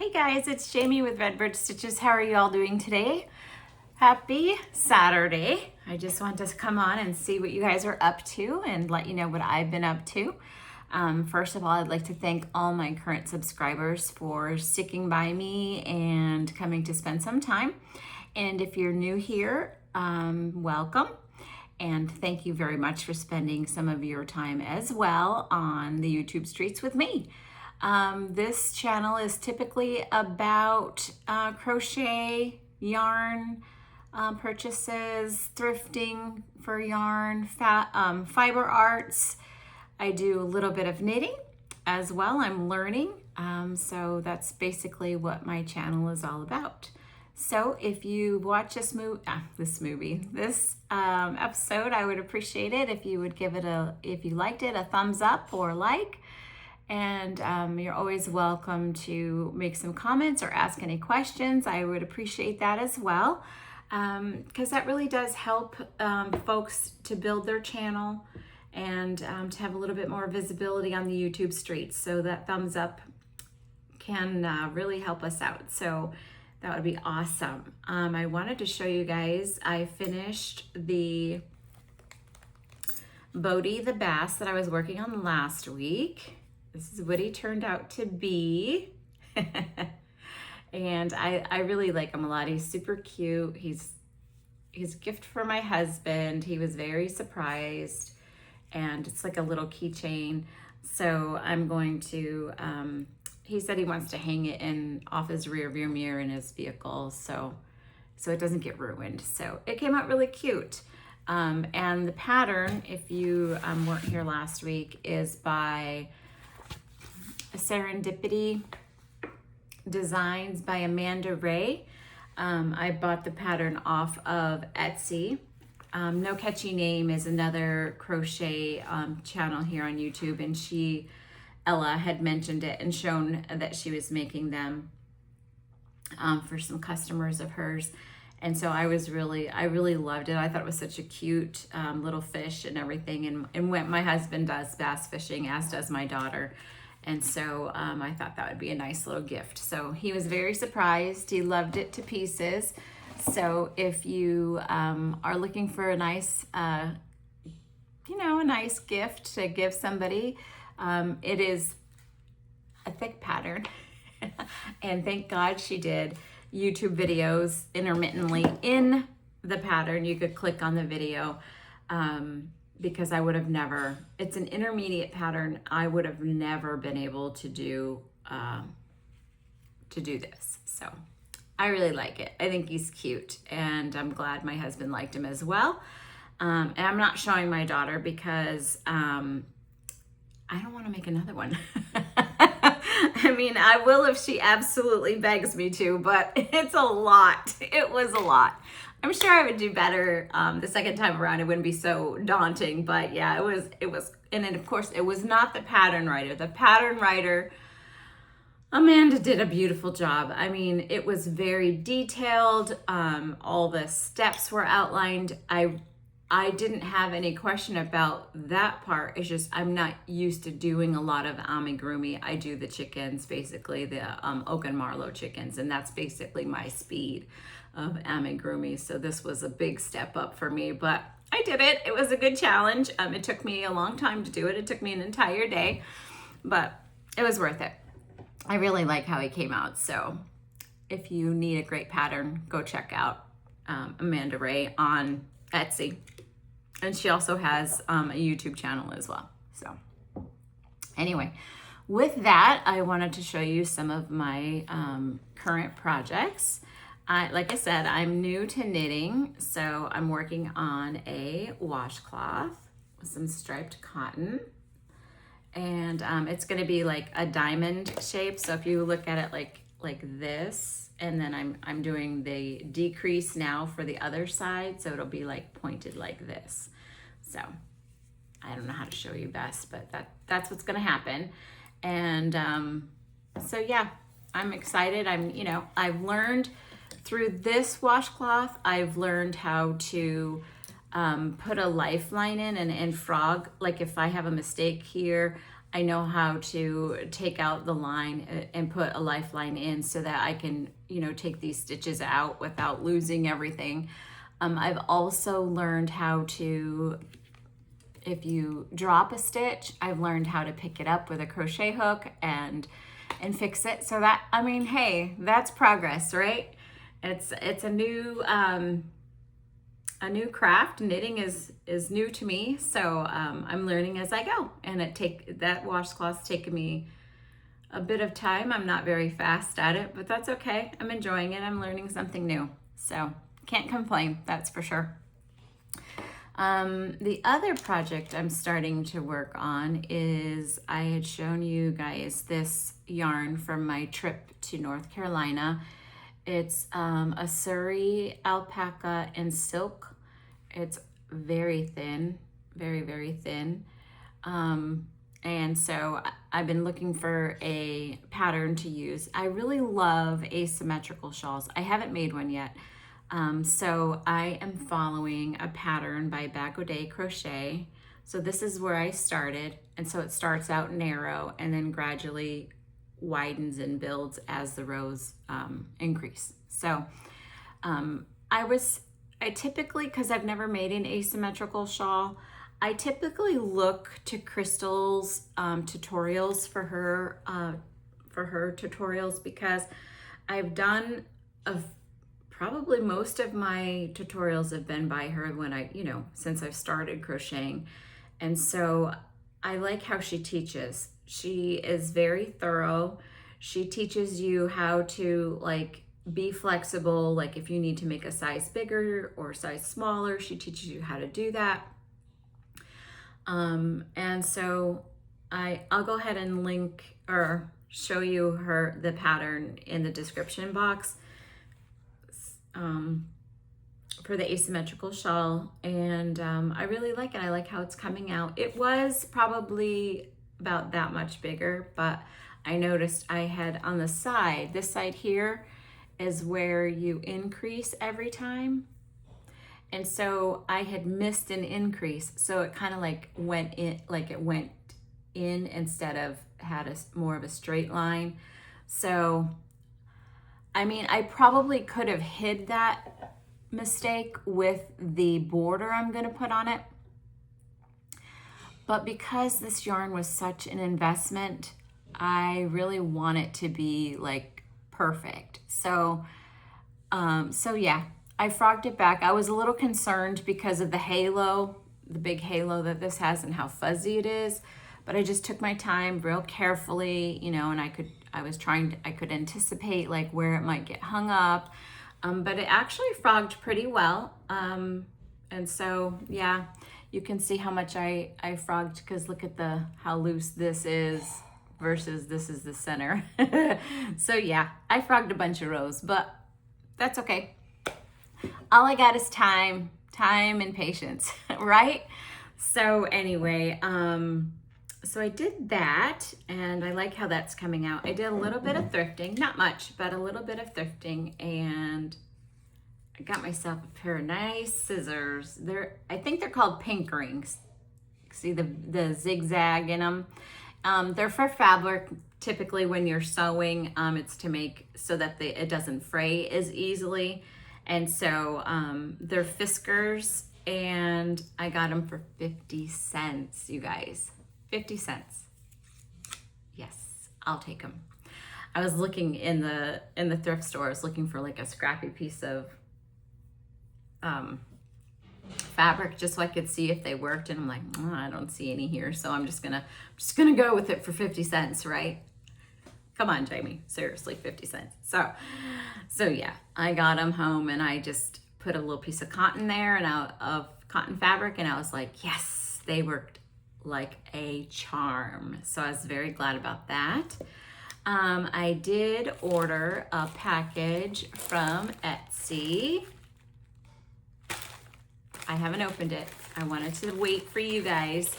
Hey guys, it's Jamie with Redbird Stitches. How are you all doing today? Happy Saturday. I just want to come on and see what you guys are up to and let you know what I've been up to. First of all, I'd like to thank all my current subscribers for sticking by me and coming to spend some time. And if you're new here, welcome. And thank you very much for spending some of your time as well on the YouTube streets with me. This channel is typically about crochet, yarn purchases, thrifting for yarn, fiber arts. I do a little bit of knitting as well. I'm learning. So that's basically what my channel is all about. So if you watch this episode, I would appreciate it if you would give it if you liked it, a thumbs up or like. And you're always welcome to make some comments or ask any questions. I would appreciate that as well, because that really does help folks to build their channel and to have a little bit more visibility on the YouTube streets. So that thumbs up can really help us out. So that would be awesome. I wanted to show you guys, I finished the Bodie the Bass that I was working on last week. This is what he turned out to be. And I really like him a lot. He's super cute. He's a gift for my husband. He was very surprised. And it's like a little keychain. So I'm going to, he said he wants to hang it off his rear view mirror in his vehicle so it doesn't get ruined. So it came out really cute. And the pattern, if you weren't here last week, is by Serendipity Designs by Amanda Ray. I bought the pattern off of Etsy. No Catchy Name is another crochet channel here on YouTube, and Ella had mentioned it and shown that she was making them for some customers of hers. And so I really loved it. I thought it was such a cute little fish and everything. And when my husband does bass fishing, as does my daughter. And so I thought that would be a nice little gift. So he was very surprised. He loved it to pieces. So if you are looking for a nice, a nice gift to give somebody, it is a thick pattern. And thank God she did YouTube videos intermittently in the pattern. You could click on the video. Because I would have never, it's an intermediate pattern. I would have never been able to do this. So I really like it. I think he's cute, and I'm glad my husband liked him as well. And I'm not showing my daughter because I don't want to make another one. I mean, I will if she absolutely begs me to, but it's a lot. It was a lot. I'm sure I would do better the second time around. It wouldn't be so daunting, but yeah, it was, and then of course it was not the pattern writer. The pattern writer, Amanda, did a beautiful job. I mean, it was very detailed. All the steps were outlined. I didn't have any question about that part. It's just I'm not used to doing a lot of amigurumi. I do the chickens, basically the Oak and Marlowe chickens, and that's basically my speed of amigurumi. So this was a big step up for me, but I did it. It was a good challenge. It took me a long time to do it. It took me an entire day, but it was worth it. I really like how he came out. So if you need a great pattern, go check out Amanda Ray on Etsy. And she also has a YouTube channel as well. So anyway, with that, I wanted to show you some of my current projects. Like I said, I'm new to knitting, so I'm working on a washcloth with some striped cotton. And it's gonna be like a diamond shape. So if you look at it like this, and then I'm doing the decrease now for the other side, so it'll be like pointed like this. So I don't know how to show you best, but that's what's gonna happen. And so yeah, I'm excited. I've learned through this washcloth, I've learned how to put a lifeline in and frog. Like if I have a mistake here, I know how to take out the line and put a lifeline in so that I can, you know, take these stitches out without losing everything. I've also learned how to, if you drop a stitch, I've learned how to pick it up with a crochet hook and fix it. So that, I mean, hey, that's progress, right? It's a new craft. Knitting is new to me, so I'm learning as I go. And that washcloth's taken me a bit of time. I'm not very fast at it, but that's okay. I'm enjoying it. I'm learning something new, so can't complain. That's for sure. The other project I'm starting to work on is, I had shown you guys this yarn from my trip to North Carolina. It's a Surrey alpaca and silk. It's very thin, very, very thin. And so I've been looking for a pattern to use. I really love asymmetrical shawls. I haven't made one yet. So I am following a pattern by Bag O' Day Crochet. So this is where I started. And so it starts out narrow and then gradually widens and builds as the rows increase. So I typically, because I've never made an asymmetrical shawl, I typically look to Crystal's tutorials for her tutorials, because I've done probably most of my tutorials have been by her when since I've started crocheting. And so I like how she teaches. She is very thorough. She teaches you how to be flexible. Like if you need to make a size bigger or size smaller, she teaches you how to do that. And so I'll go ahead and link or show you the pattern in the description box for the asymmetrical shawl. And I really like it. I like how it's coming out. It was probably about that much bigger, but I noticed I had on the side, this side here is where you increase every time. And so I had missed an increase. So it kind of went in instead of had more of a straight line. So, I mean, I probably could have hid that mistake with the border I'm going to put on it. But because this yarn was such an investment, I really want it to be perfect. So yeah, I frogged it back. I was a little concerned because of the halo, the big halo that this has and how fuzzy it is. But I just took my time real carefully, and I could anticipate where it might get hung up. But it actually frogged pretty well. And so, yeah, you can see how much I frogged, because look at how loose this is versus this is the center. So yeah, I frogged a bunch of rows, but that's okay. All I got is time and patience, right? So anyway, so I did that, and I like how that's coming out. I did a little bit of thrifting, not much, but a little bit of thrifting, and I got myself a pair of nice scissors. I think they're called pink rings. See the zigzag in them. They're for fabric. Typically when you're sewing, it's to make so that it doesn't fray as easily. And so they're Fiskars, and I got them for 50 cents, you guys. 50 cents. Yes, I'll take them. I was looking in the thrift store. I was looking for a scrappy piece of fabric just so I could see if they worked, and I'm like, oh, I don't see any here, so I'm just gonna go with it for 50 cents, right? Come on, Jamie, seriously, 50 cents. So yeah, I got them home, and I just put a little piece of cotton there of cotton fabric, and I was like, yes, they worked like a charm. So I was very glad about that. I did order a package from Etsy. I haven't opened it. I wanted to wait for you guys.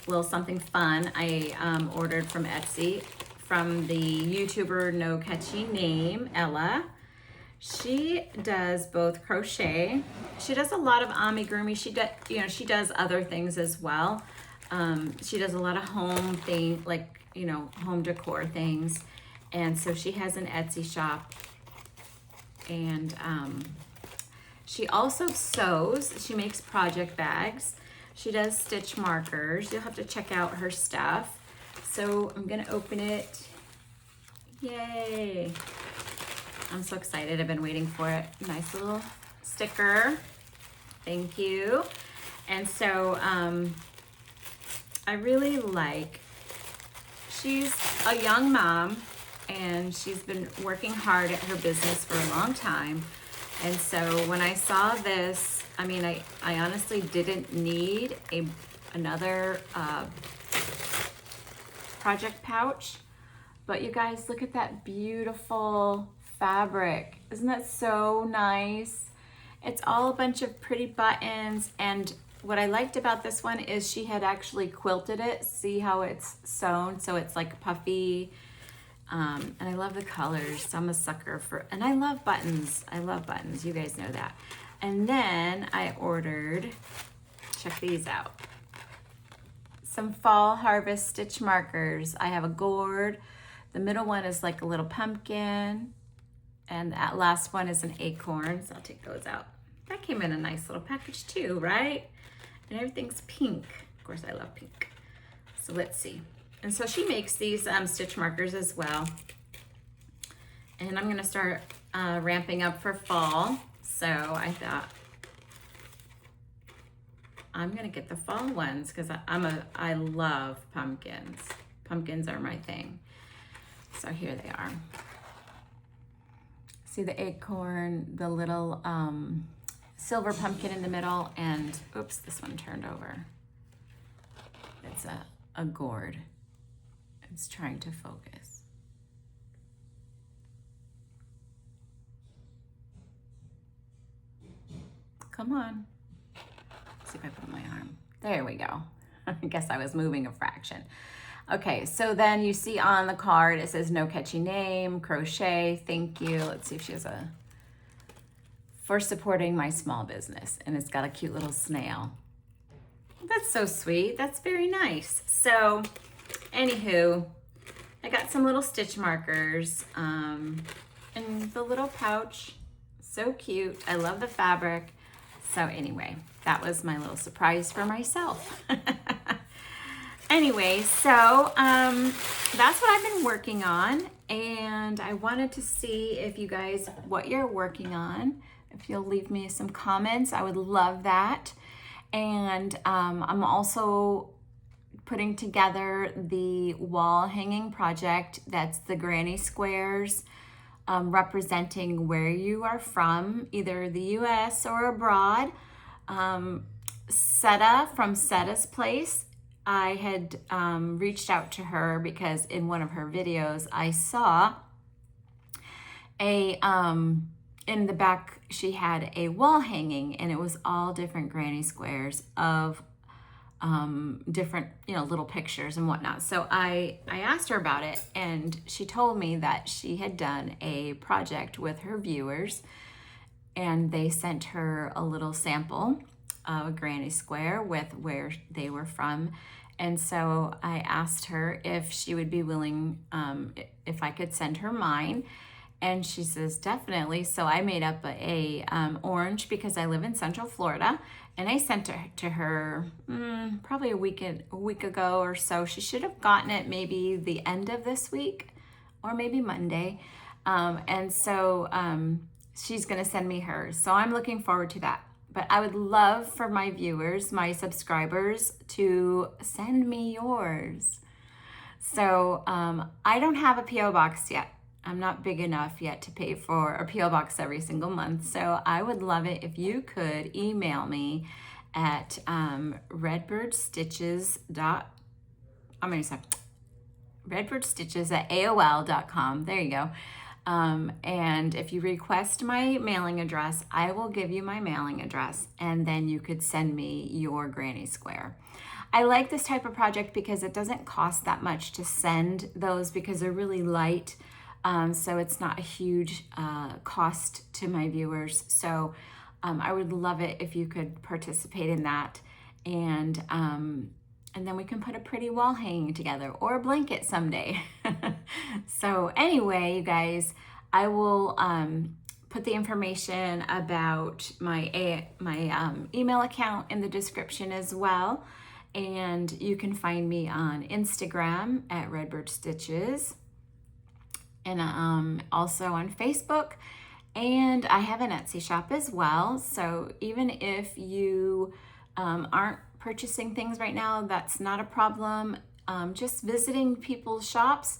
A little something fun. I ordered from Etsy from the YouTuber No Catchy Name, Ella. She does both crochet. She does a lot of amigurumi. She does other things as well. She does a lot of home thing, like, you know, home decor things. And so she has an Etsy shop. And she also sews. She makes project bags. She does stitch markers. You'll have to check out her stuff. So I'm gonna open it. Yay. I'm so excited. I've been waiting for it. Nice little sticker. Thank you. And so I really like, she's a young mom and she's been working hard at her business for a long time. And so when I saw this, I mean, I honestly didn't need another project pouch, but you guys, look at that beautiful fabric. Isn't that so nice? It's all a bunch of pretty buttons, and what I liked about this one is she had actually quilted it. See how it's sewn, so it's like puffy. And I love the colors. So I'm a sucker for, and I love buttons. I love buttons. You guys know that. And then I ordered, check these out, some fall harvest stitch markers. I have a gourd. The middle one is like a little pumpkin, and that last one is an acorn. So I'll take those out. That came in a nice little package too, right? And everything's pink. Of course, I love pink. So let's see. And so she makes these stitch markers as well. And I'm gonna start ramping up for fall. So I thought I'm gonna get the fall ones because I love pumpkins. Pumpkins are my thing. So here they are. See the acorn, the little silver pumpkin in the middle, and oops, this one turned over. It's a gourd. It's trying to focus. Come on. Let's see if I put it on my arm. There we go. I guess I was moving a fraction. Okay, so then you see on the card, it says no catchy name, crochet, thank you. Let's see if she has for supporting my small business. And it's got a cute little snail. That's so sweet. That's very nice. So, anywho, I got some little stitch markers and the little pouch. So cute. I love the fabric. So anyway, that was my little surprise for myself. Anyway, so that's what I've been working on, and I wanted to see if you guys, what you're working on. If you'll leave me some comments, I would love that. And I'm also putting together the wall hanging project. That's the granny squares, representing where you are from, either the US or abroad. Seta from Seta's Place, I had reached out to her because in one of her videos I saw in the back she had a wall hanging, and it was all different granny squares of different, you know, little pictures and whatnot. So I asked her about it, and she told me that she had done a project with her viewers, and they sent her a little sample of a granny square with where they were from. And so I asked her if she would be willing, if I could send her mine. And she says, definitely. So I made up a orange because I live in Central Florida, and I sent it to her probably a week ago or so. She should have gotten it maybe the end of this week or maybe Monday. And so she's gonna send me hers. So I'm looking forward to that. But I would love for my viewers, my subscribers, to send me yours. So I don't have a P.O. box yet. I'm not big enough yet to pay for a P.O. box every single month. So I would love it if you could email me at redbirdstitches@AOL.com. There you go. And if you request my mailing address, I will give you my mailing address, and then you could send me your granny square. I like this type of project because it doesn't cost that much to send those because they're really light. So it's not a huge cost to my viewers. So I would love it if you could participate in that. And and then we can put a pretty wall hanging together or a blanket someday. So anyway, you guys, I will put the information about my email account in the description as well. And you can find me on Instagram at Redbird Stitches, and also on Facebook. And I have an Etsy shop as well. So even if you aren't purchasing things right now, that's not a problem. Just visiting people's shops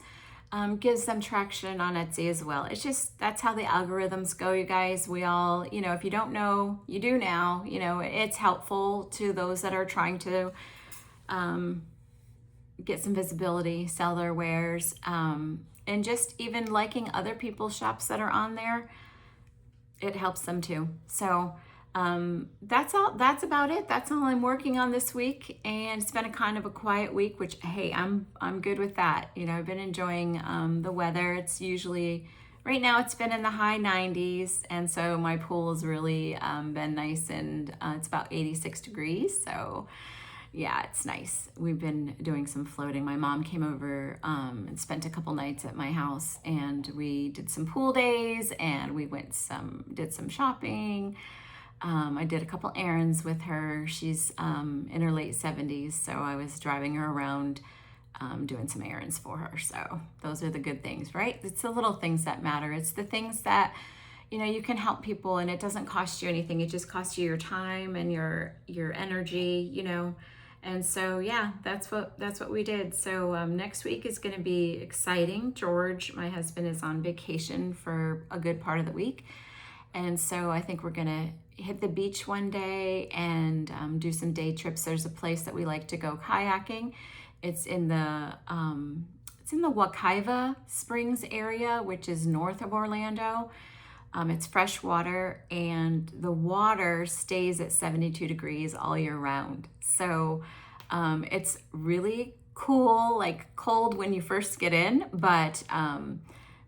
gives them traction on Etsy as well. It's just, that's how the algorithms go, you guys. We all, you know, if you don't know, you do now. You know, it's helpful to those that are trying to get some visibility, sell their wares, and just even liking other people's shops that are on there, it helps them too. So that's about it. That's all I'm working on this week, and it's been a kind of a quiet week, which, hey, I'm good with that. You know, I've been enjoying the weather. It's usually, right now it's been in the high 90s, and so my pool has really been nice, and it's about 86 degrees, so yeah, it's nice. We've been doing some floating. My mom came over and spent a couple nights at my house, and we did some pool days, and we did some shopping. I did a couple errands with her. She's in her late 70s, so I was driving her around doing some errands for her. So those are the good things, right? It's the little things that matter. It's the things that, you know, you can help people, and it doesn't cost you anything. It just costs you your time and your energy, you know. And so, yeah, that's what we did. So next week is going to be exciting. George, my husband, is on vacation for a good part of the week. And so I think we're going to hit the beach one day and do some day trips. There's a place that we like to go kayaking. It's in the Wekiva Springs area, which is north of Orlando. It's fresh water, and the water stays at 72 degrees all year round. So it's really cool, like cold when you first get in, but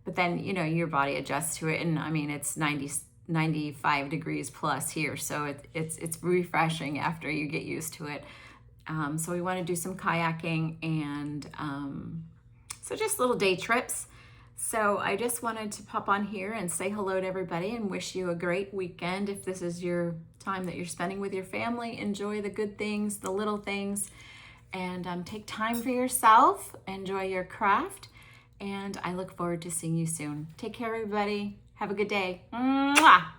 then, you know, your body adjusts to it. And I mean, it's 95 degrees plus here. So it's refreshing after you get used to it. So we want to do some kayaking, and so just little day trips. So I just wanted to pop on here and say hello to everybody and wish you a great weekend. If this is your time that you're spending with your family, enjoy the good things, the little things, and take time for yourself. Enjoy your craft, and I look forward to seeing you soon. Take care, everybody. Have a good day. Mwah!